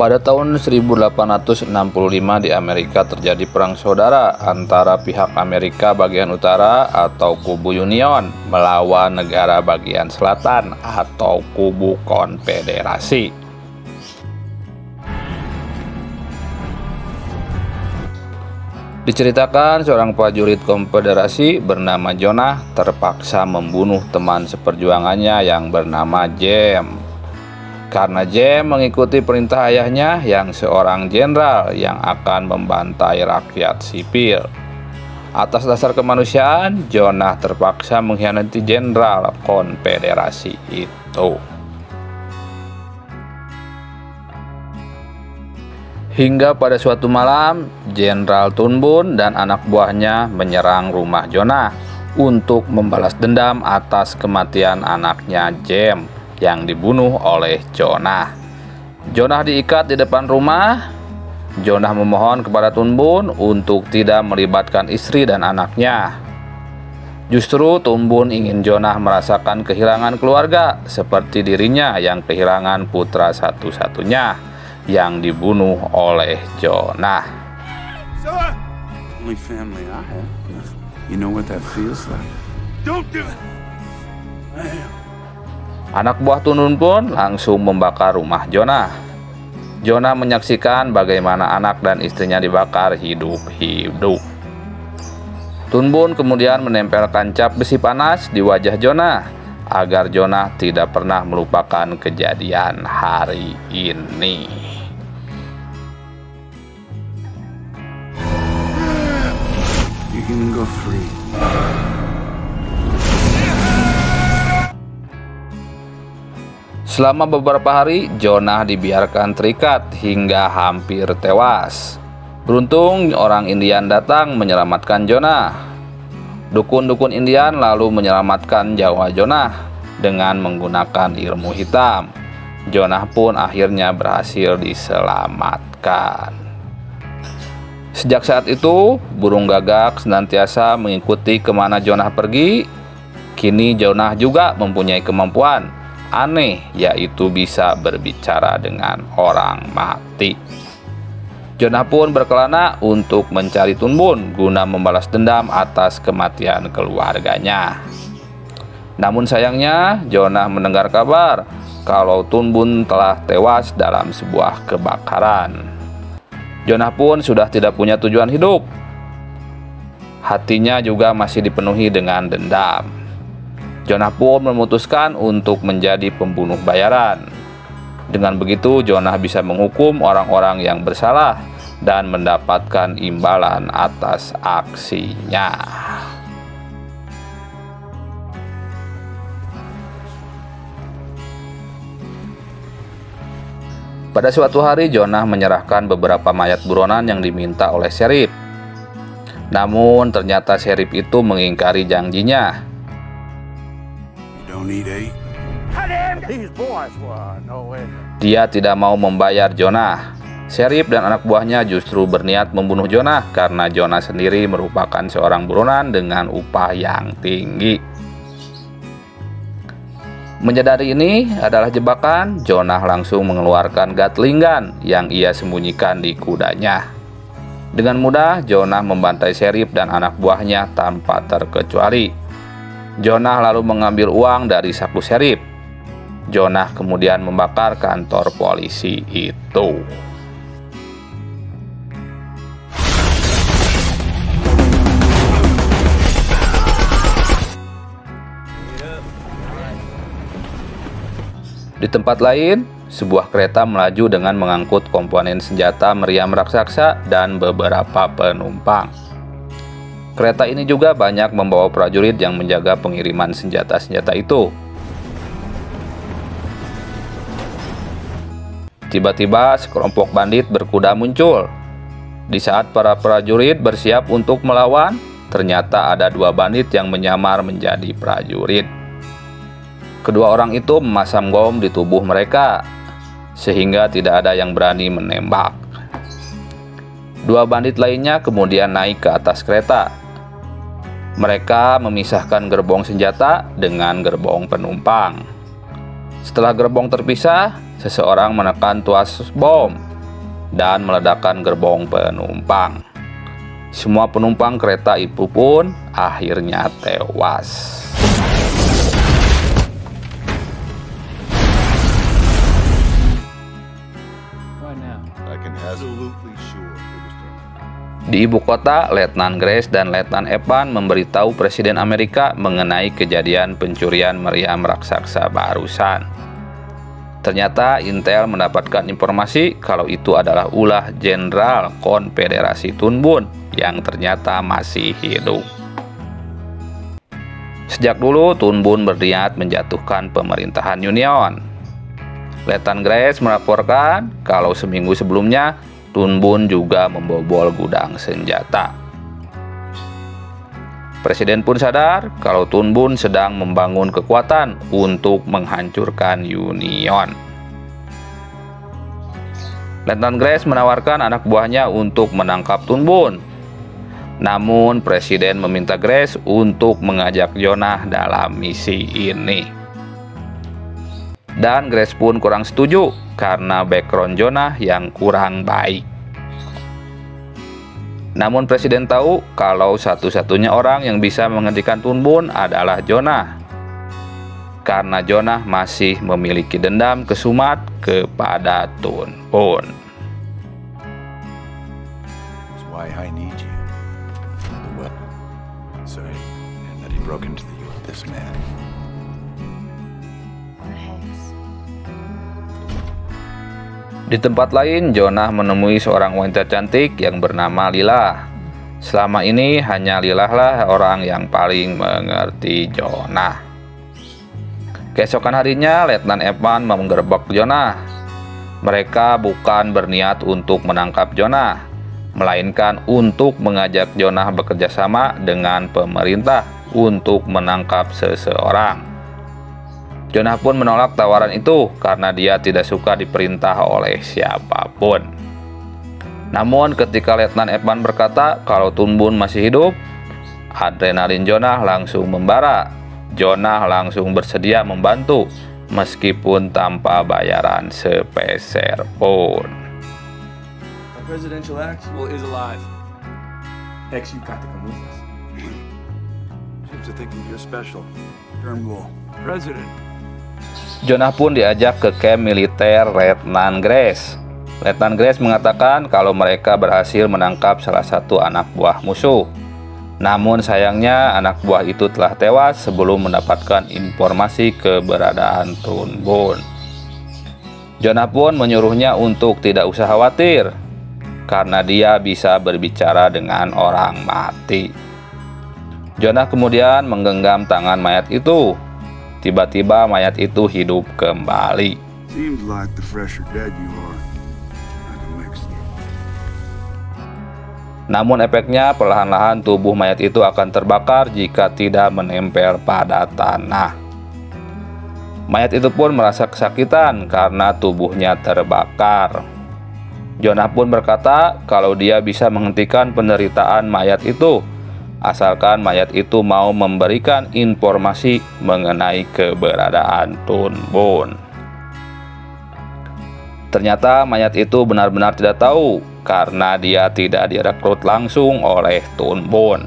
Pada tahun 1865 di Amerika terjadi perang saudara antara pihak Amerika bagian utara atau kubu Union melawan negara bagian selatan atau kubu Konfederasi. Diceritakan seorang prajurit Konfederasi bernama Jonah terpaksa membunuh teman seperjuangannya yang bernama James. Karena James mengikuti perintah ayahnya yang seorang jenderal yang akan membantai rakyat sipil. Atas dasar kemanusiaan, Jonah terpaksa mengkhianati jenderal Konfederasi itu. Hingga pada suatu malam, Jenderal Turnbull dan anak buahnya menyerang rumah Jonah untuk membalas dendam atas kematian anaknya James yang dibunuh oleh Jonah. Jonah diikat di depan rumah. Jonah memohon kepada Turnbull untuk tidak melibatkan istri dan anaknya. Justru Turnbull ingin Jonah merasakan kehilangan keluarga seperti dirinya yang kehilangan putra satu-satunya yang dibunuh oleh Jonah. Only family I have. You know what that feels like? Don't do it. Anak buah Turnbull pun langsung membakar rumah Jonah. Jonah menyaksikan bagaimana anak dan istrinya dibakar hidup-hidup. Turnbull kemudian menempelkan cap besi panas di wajah Jonah agar Jonah tidak pernah melupakan kejadian hari ini. You can go free. Selama beberapa hari, Jonah dibiarkan terikat hingga hampir tewas. Beruntung orang Indian datang menyelamatkan Jonah. Dukun-dukun Indian lalu menyelamatkan nyawa Jonah dengan menggunakan ilmu hitam. Jonah pun akhirnya berhasil diselamatkan. Sejak saat itu, burung gagak senantiasa mengikuti kemana Jonah pergi. Kini Jonah juga mempunyai kemampuan aneh, yaitu bisa berbicara dengan orang mati. Jonah pun berkelana untuk mencari Turnbull guna membalas dendam atas kematian keluarganya. Namun sayangnya, Jonah mendengar kabar kalau Turnbull telah tewas dalam sebuah kebakaran. Jonah pun sudah tidak punya tujuan hidup. Hatinya juga masih dipenuhi dengan dendam. Jonah pun memutuskan untuk menjadi pembunuh bayaran. Dengan begitu, Jonah bisa menghukum orang-orang yang bersalah dan mendapatkan imbalan atas aksinya. Pada suatu hari, Jonah menyerahkan beberapa mayat buronan yang diminta oleh Sheriff. Namun, ternyata Sheriff itu mengingkari janjinya. Dia tidak mau membayar Jonah. Sheriff dan anak buahnya justru berniat membunuh Jonah karena Jonah sendiri merupakan seorang buronan dengan upah yang tinggi. Menyadari ini adalah jebakan, Jonah langsung mengeluarkan Gatling gun yang ia sembunyikan di kudanya. Dengan mudah, Jonah membantai Sheriff dan anak buahnya tanpa terkecuali. Jonah lalu mengambil uang dari saku Sheriff. Jonah kemudian membakar kantor polisi itu. Di tempat lain, sebuah kereta melaju dengan mengangkut komponen senjata meriam raksasa dan beberapa penumpang. Kereta ini juga banyak membawa prajurit yang menjaga pengiriman senjata-senjata itu. Tiba-tiba sekelompok bandit berkuda muncul. Di saat para prajurit bersiap untuk melawan, ternyata ada dua bandit yang menyamar menjadi prajurit. Kedua orang itu memasang bom di tubuh mereka, sehingga tidak ada yang berani menembak. Dua bandit lainnya kemudian naik ke atas kereta. Mereka memisahkan gerbong senjata dengan gerbong penumpang. Setelah gerbong terpisah, seseorang menekan tuas bom dan meledakkan gerbong penumpang. Semua penumpang kereta itu pun akhirnya tewas. I can absolutely sure it was Di ibu kota, Letnan Grace dan Letnan Evan memberitahu Presiden Amerika mengenai kejadian pencurian meriam raksasa barusan. Ternyata Intel mendapatkan informasi kalau itu adalah ulah Jenderal Konfederasi Tun Bun yang ternyata masih hidup. Sejak dulu Tun Bun berniat menjatuhkan pemerintahan Union. Letnan Grace melaporkan kalau seminggu sebelumnya Tun Bun juga membobol gudang senjata. Presiden pun sadar kalau Tun Bun sedang membangun kekuatan untuk menghancurkan Union. Letnan Grace menawarkan anak buahnya untuk menangkap Tun Bun. Namun Presiden meminta Grace untuk mengajak Jonah dalam misi ini. Dan Grace pun kurang setuju karena background Jonah yang kurang baik. Namun Presiden tahu kalau satu-satunya orang yang bisa menghentikan Tun Bun adalah Jonah. Karena Jonah masih memiliki dendam kesumat kepada Tun Bun. That's why I need you. The weapon. Sorry, and that he broke into this man. Di tempat lain, Jonah menemui seorang wanita cantik yang bernama Lila. Selama ini hanya Lila lah orang yang paling mengerti Jonah. Keesokan harinya, Letnan Evan menggerebek Jonah. Mereka bukan berniat untuk menangkap Jonah, melainkan untuk mengajak Jonah bekerja sama dengan pemerintah untuk menangkap seseorang. Jonah pun menolak tawaran itu karena dia tidak suka diperintah oleh siapapun. Namun ketika Letnan Evan berkata kalau Tun Bun masih hidup, adrenalin Jonah langsung membara. Jonah langsung bersedia membantu meskipun tanpa bayaran sepeser pun. The presidential axe is alive. X, you got to come with us. Seems to think you're special. Turnbull. President. Jonah pun diajak ke kamp militer Letnan Grace. Letnan Grace mengatakan kalau mereka berhasil menangkap salah satu anak buah musuh. Namun sayangnya anak buah itu telah tewas sebelum mendapatkan informasi keberadaan Tun Bun. Jonah pun menyuruhnya untuk tidak usah khawatir karena dia bisa berbicara dengan orang mati. Jonah kemudian menggenggam tangan mayat itu. Tiba-tiba mayat itu hidup kembali. Seems like the fresher dead you are, I can mix them. Namun efeknya perlahan-lahan tubuh mayat itu akan terbakar jika tidak menempel pada tanah. Mayat itu pun merasa kesakitan karena tubuhnya terbakar. Jonah pun berkata kalau dia bisa menghentikan penderitaan mayat itu, asalkan mayat itu mau memberikan informasi mengenai keberadaan Tun Bun. Ternyata mayat itu benar-benar tidak tahu karena dia tidak direkrut langsung oleh Tun Bun.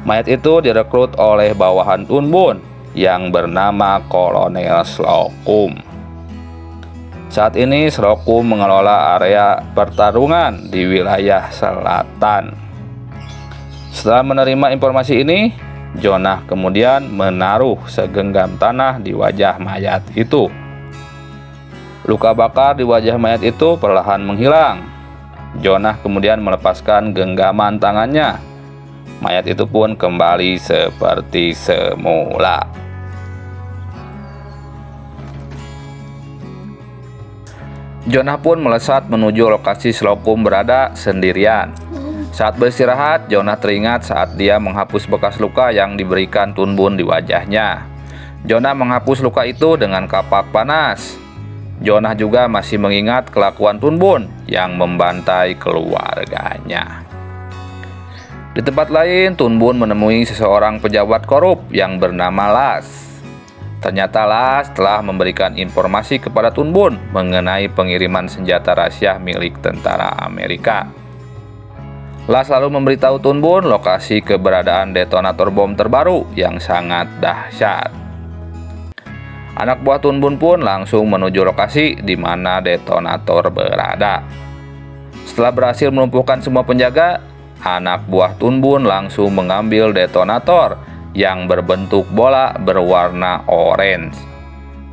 Mayat itu direkrut oleh bawahan Tun Bun yang bernama Kolonel Slocum. Saat ini Slocum mengelola area pertarungan di wilayah selatan. Setelah menerima informasi ini, Jonah kemudian menaruh segenggam tanah di wajah mayat itu. Luka bakar di wajah mayat itu perlahan menghilang. Jonah kemudian melepaskan genggaman tangannya. Mayat itu pun kembali seperti semula. Jonah pun melesat menuju lokasi Slocum berada sendirian. Saat beristirahat, Jonah teringat saat dia menghapus bekas luka yang diberikan Tun Bun di wajahnya. Jonah menghapus luka itu dengan kapak panas. Jonah juga masih mengingat kelakuan Tun Bun yang membantai keluarganya. Di tempat lain, Tun Bun menemui seseorang pejabat korup yang bernama Las. Ternyata Las telah memberikan informasi kepada Tun Bun mengenai pengiriman senjata rahasia milik tentara Amerika. Las lalu memberitahu Tun Bun lokasi keberadaan detonator bom terbaru yang sangat dahsyat. Anak buah Tun Bun pun langsung menuju lokasi di mana detonator berada. Setelah berhasil melumpuhkan semua penjaga, anak buah Tun Bun langsung mengambil detonator yang berbentuk bola berwarna orange.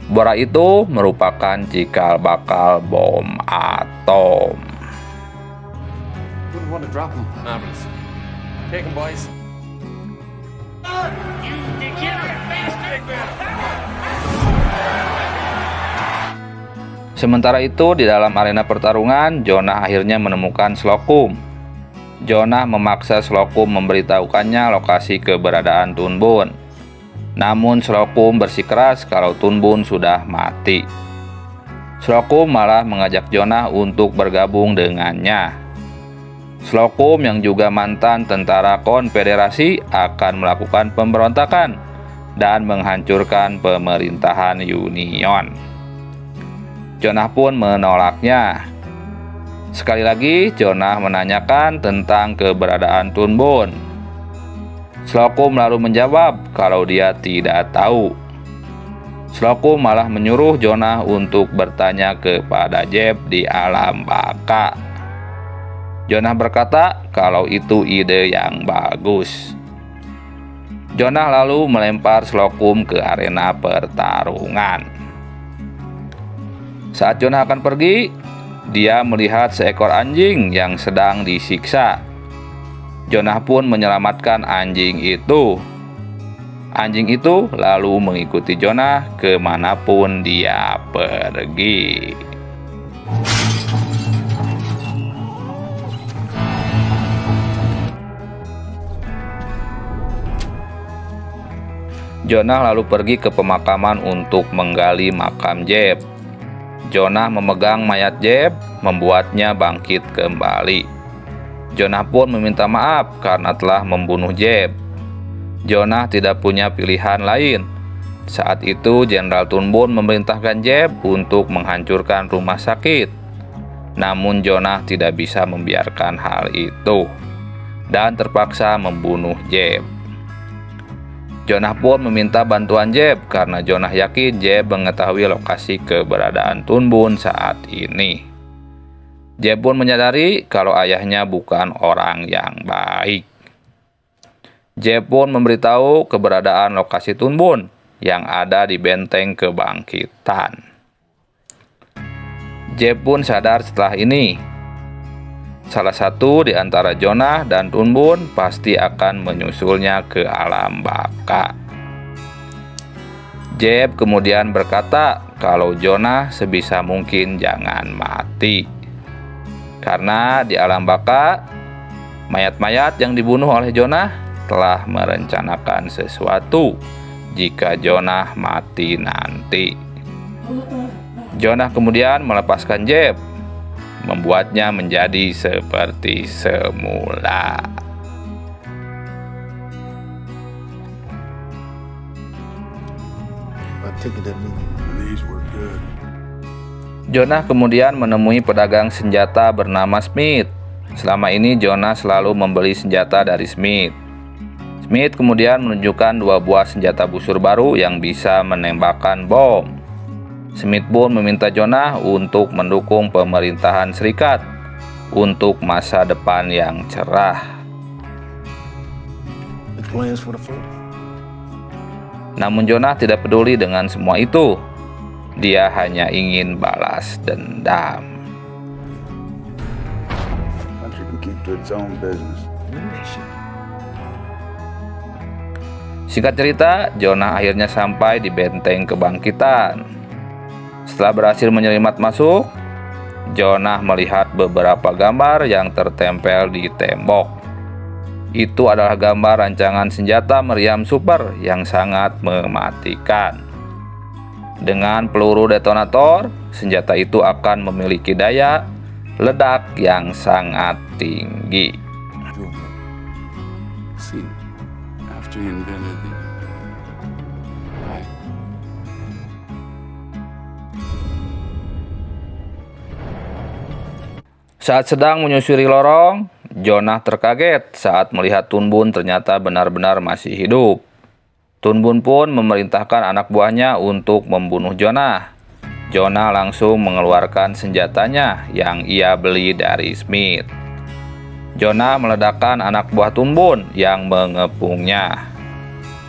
Bola itu merupakan cikal bakal bom atom. Wouldn't want to drop him. Nah, but take him, boys. You degenerate bastard! Sementara itu, di dalam arena pertarungan, Jonah akhirnya menemukan Slocum. Jonah memaksa Slocum memberitahukannya lokasi keberadaan Tun Bun. Namun Slocum bersikeras kalau Tun Bun sudah mati. Slocum malah mengajak Jonah untuk bergabung dengannya. Slocum yang juga mantan tentara konfederasi akan melakukan pemberontakan dan menghancurkan pemerintahan Union. Jonah pun menolaknya. Sekali lagi, Jonah menanyakan tentang keberadaan Tun Bun. Slocum lalu menjawab kalau dia tidak tahu. Slocum malah menyuruh Jonah untuk bertanya kepada Jeb di alam baka. Jonah berkata kalau itu ide yang bagus. Jonah lalu melempar Slocum ke arena pertarungan. Saat Jonah akan pergi, dia melihat seekor anjing yang sedang disiksa. Jonah pun menyelamatkan anjing itu. Anjing itu lalu mengikuti Jonah kemanapun dia pergi. Jonah lalu pergi ke pemakaman untuk menggali makam Jeb. Jonah memegang mayat Jeb, membuatnya bangkit kembali. Jonah pun meminta maaf karena telah membunuh Jeb. Jonah tidak punya pilihan lain. Saat itu Jenderal Tun Bun memerintahkan Jeb untuk menghancurkan rumah sakit. Namun Jonah tidak bisa membiarkan hal itu dan terpaksa membunuh Jeb. Jonah pun meminta bantuan Jeb karena Jonah yakin Jeb mengetahui lokasi keberadaan Tun Bun saat ini. Jeb pun menyadari kalau ayahnya bukan orang yang baik. Jeb pun memberitahu keberadaan lokasi Tun Bun yang ada di benteng kebangkitan. Jeb pun sadar setelah ini, salah satu di antara Jonah dan Tun Bun pasti akan menyusulnya ke alam baka. Jeb kemudian berkata kalau Jonah sebisa mungkin jangan mati. Karena di alam baka, mayat-mayat yang dibunuh oleh Jonah telah merencanakan sesuatu jika Jonah mati nanti. Jonah kemudian melepaskan Jeb, membuatnya menjadi seperti semula. These were good. Jonah kemudian menemui pedagang senjata bernama Smith. Selama ini Jonah selalu membeli senjata dari Smith. Smith kemudian menunjukkan 2 buah senjata busur baru yang bisa menembakkan bom. Smith pun meminta Jonah untuk mendukung pemerintahan Serikat untuk masa depan yang cerah. Namun Jonah tidak peduli dengan semua itu. Dia hanya ingin balas dendam. Country can keep to its own business. Singkat cerita, Jonah akhirnya sampai di benteng kebangkitan. Setelah berhasil menyelimat masuk, Jonah melihat beberapa gambar yang tertempel di tembok. Itu adalah gambar rancangan senjata meriam super yang sangat mematikan. Dengan peluru detonator, senjata itu akan memiliki daya ledak yang sangat tinggi. See, after he invented the Saat sedang menyusuri lorong, Jonah terkaget saat melihat Tun Bun ternyata benar-benar masih hidup. Tun Bun pun memerintahkan anak buahnya untuk membunuh Jonah. Jonah langsung mengeluarkan senjatanya yang ia beli dari Smith. Jonah meledakkan anak buah Tun Bun yang mengepungnya.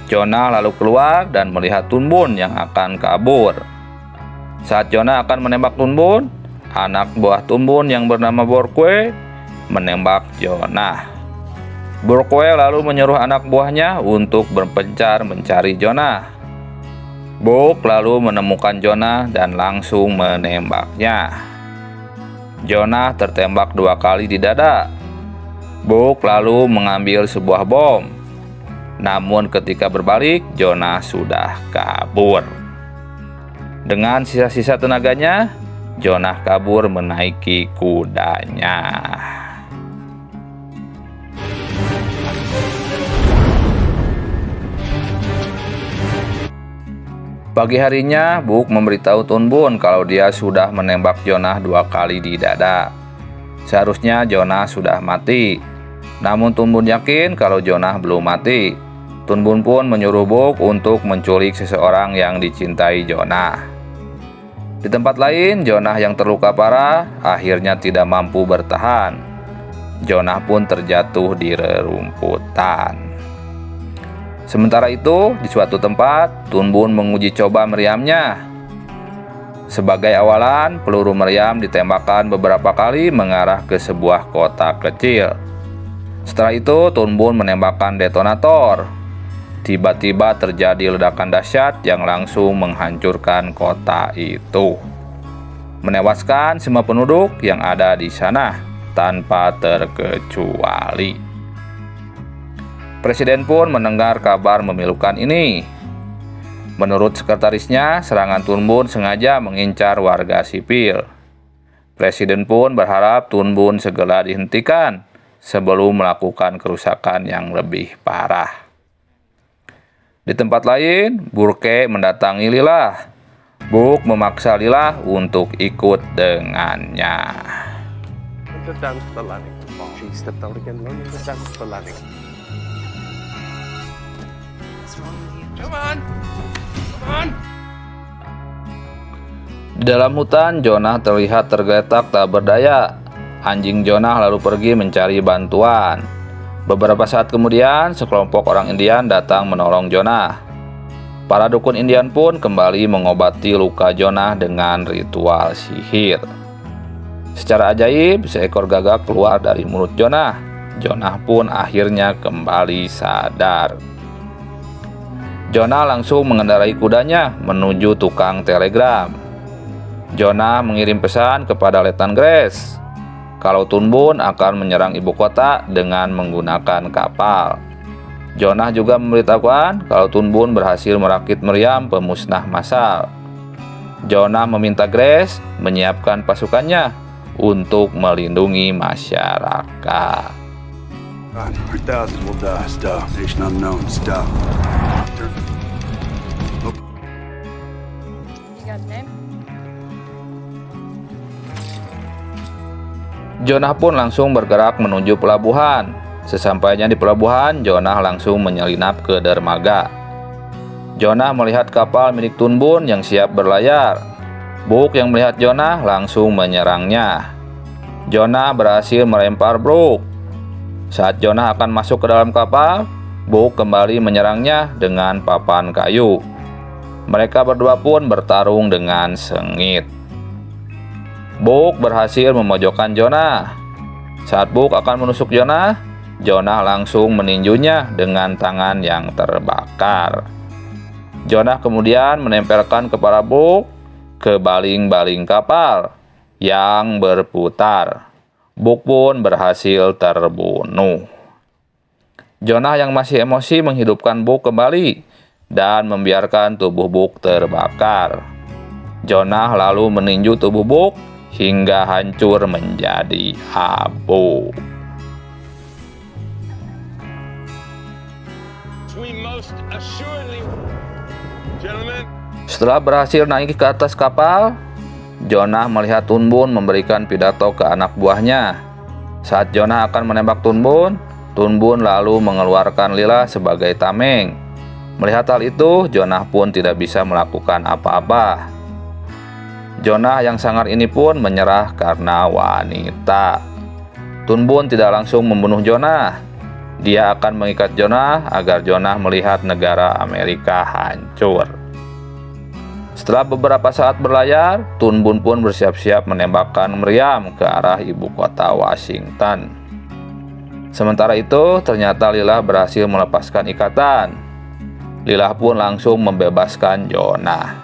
Jonah lalu keluar dan melihat Tun Bun yang akan kabur. Saat Jonah akan menembak Tun Bun, anak buah Tun Bun yang bernama Burke menembak Jonah. Burke lalu menyuruh anak buahnya untuk berpencar mencari Jonah. Burke lalu menemukan Jonah dan langsung menembaknya. Jonah tertembak 2 kali di dada. Burke lalu mengambil sebuah bom. Namun ketika berbalik, Jonah sudah kabur. Dengan sisa-sisa tenaganya, Jonah kabur menaiki kudanya. Pagi harinya, Burke memberitahu Tun Bun kalau dia sudah menembak Jonah 2 kali di dada. Seharusnya Jonah sudah mati. Namun Tun Bun yakin kalau Jonah belum mati. Tun Bun pun menyuruh Burke untuk menculik seseorang yang dicintai Jonah. Di tempat lain, Jonah yang terluka parah akhirnya tidak mampu bertahan. Jonah pun terjatuh di rerumputan. Sementara itu, di suatu tempat, Tun Bun menguji coba meriamnya. Sebagai awalan, peluru meriam ditembakkan beberapa kali mengarah ke sebuah kota kecil. Setelah itu, Tun Bun menembakkan detonator. Tiba-tiba terjadi ledakan dahsyat yang langsung menghancurkan kota itu, menewaskan semua penduduk yang ada di sana tanpa terkecuali. Presiden pun mendengar kabar memilukan ini. Menurut sekretarisnya, serangan Tun Bun sengaja mengincar warga sipil. Presiden pun berharap Tun Bun segera dihentikan sebelum melakukan kerusakan yang lebih parah. Di tempat lain, Burke mendatangi Lila. Burke memaksa Lila untuk ikut dengannya. Di dalam hutan, Jonah terlihat tergeletak tak berdaya. Anjing Jonah lalu pergi mencari bantuan. Beberapa saat kemudian, sekelompok orang Indian datang menolong Jonah. Para dukun Indian pun kembali mengobati luka Jonah dengan ritual sihir. Secara ajaib, seekor gagak keluar dari mulut Jonah. Jonah pun akhirnya kembali sadar. Jonah langsung mengendarai kudanya menuju tukang telegram. Jonah mengirim pesan kepada Letnan Grace kalau Tun Bun akan menyerang ibu kota dengan menggunakan kapal. Jonah juga memberitahukan kalau Tun Bun berhasil merakit meriam pemusnah massal. Jonah meminta Grace menyiapkan pasukannya untuk melindungi masyarakat. 100,000 will die. Stop. Nation unknown. Stop. You got a name? Jonah pun langsung bergerak menuju pelabuhan. Sesampainya di pelabuhan, Jonah langsung menyelinap ke dermaga. Jonah melihat kapal milik Tun Bun yang siap berlayar. Burke yang melihat Jonah langsung menyerangnya. Jonah berhasil melempar Burke. Saat Jonah akan masuk ke dalam kapal, Burke kembali menyerangnya dengan papan kayu. Mereka berdua pun bertarung dengan sengit. Burke berhasil memojokkan Jonah. Saat Burke akan menusuk Jonah, Jonah langsung meninjunya dengan tangan yang terbakar. Jonah kemudian menempelkan kepala Burke ke baling-baling kapal yang berputar. Burke pun berhasil terbunuh. Jonah yang masih emosi menghidupkan Burke kembali dan membiarkan tubuh Burke terbakar. Jonah lalu meninju tubuh Burke hingga hancur menjadi abu. Gentlemen. Setelah berhasil naik ke atas kapal, Jonah melihat Tun Bun memberikan pidato ke anak buahnya. Saat Jonah akan menembak Tun Bun lalu mengeluarkan lila sebagai tameng. Melihat hal itu, Jonah pun tidak bisa melakukan apa-apa. Jonah yang sangar ini pun menyerah karena wanita. Tun Bun tidak langsung membunuh Jonah. Dia akan mengikat Jonah agar Jonah melihat negara Amerika hancur. Setelah beberapa saat berlayar, Tun Bun pun bersiap-siap menembakkan meriam ke arah ibu kota Washington. Sementara itu, ternyata Lilah berhasil melepaskan ikatan. Lilah pun langsung membebaskan Jonah.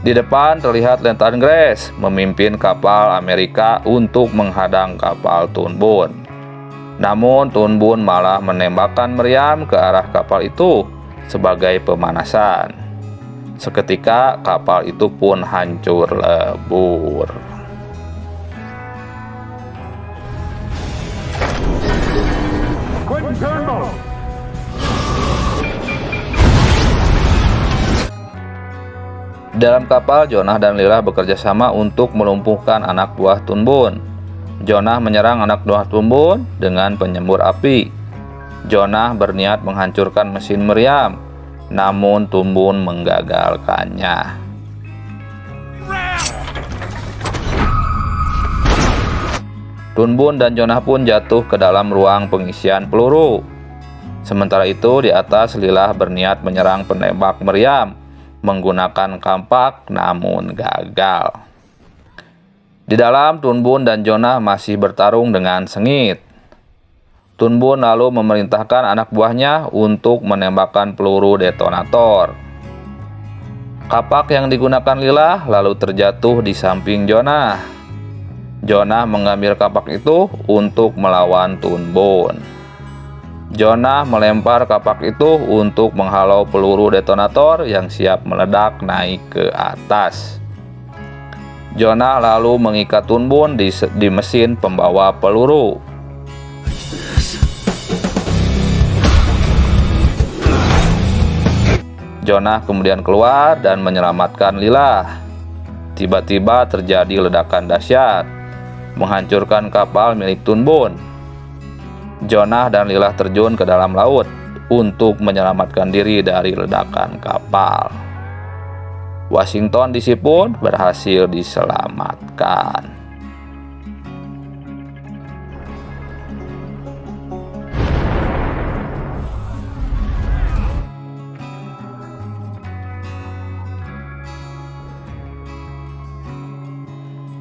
Di depan terlihat Lieutenant Grace memimpin kapal Amerika untuk menghadang kapal Tun Bun. Namun Tun Bun malah menembakkan meriam ke arah kapal itu sebagai pemanasan. Seketika kapal itu pun hancur lebur. Dalam kapal, Jonah dan Lilah bekerja sama untuk melumpuhkan anak buah Tun Bun. Jonah menyerang anak buah Tun Bun dengan penyembur api. Jonah berniat menghancurkan mesin meriam, namun Tun Bun menggagalkannya. Tun Bun dan Jonah pun jatuh ke dalam ruang pengisian peluru. Sementara itu, di atas Lilah berniat menyerang penembak meriam menggunakan kampak, namun gagal. Di dalam, Tun Bun dan Jonah masih bertarung dengan sengit. Tun Bun lalu memerintahkan anak buahnya untuk menembakkan peluru detonator. Kapak yang digunakan Lilah lalu terjatuh di samping Jonah. Jonah mengambil kapak itu untuk melawan Tun Bun. Jonah melempar kapak itu untuk menghalau peluru detonator yang siap meledak naik ke atas. Jonah lalu mengikat Tun Bun di mesin pembawa peluru. Jonah kemudian keluar dan menyelamatkan Lilah. Tiba-tiba terjadi ledakan dahsyat, menghancurkan kapal milik Tun Bun. Jonah dan Lilah terjun ke dalam laut untuk menyelamatkan diri dari ledakan kapal. Washington DC pun berhasil diselamatkan.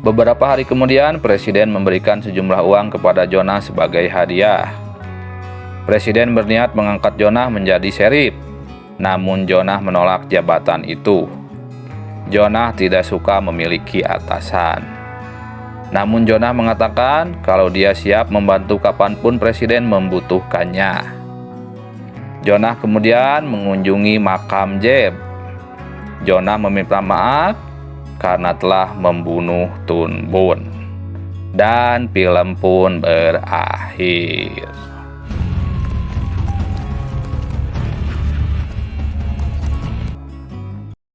Beberapa hari kemudian, Presiden memberikan sejumlah uang kepada Jonah sebagai hadiah. Presiden berniat mengangkat Jonah menjadi sheriff, namun Jonah menolak jabatan itu. Jonah tidak suka memiliki atasan. Namun Jonah mengatakan kalau dia siap membantu kapanpun Presiden membutuhkannya. Jonah kemudian mengunjungi makam Jeb. Jonah meminta maaf karena telah membunuh Tun Bun. Dan film pun berakhir.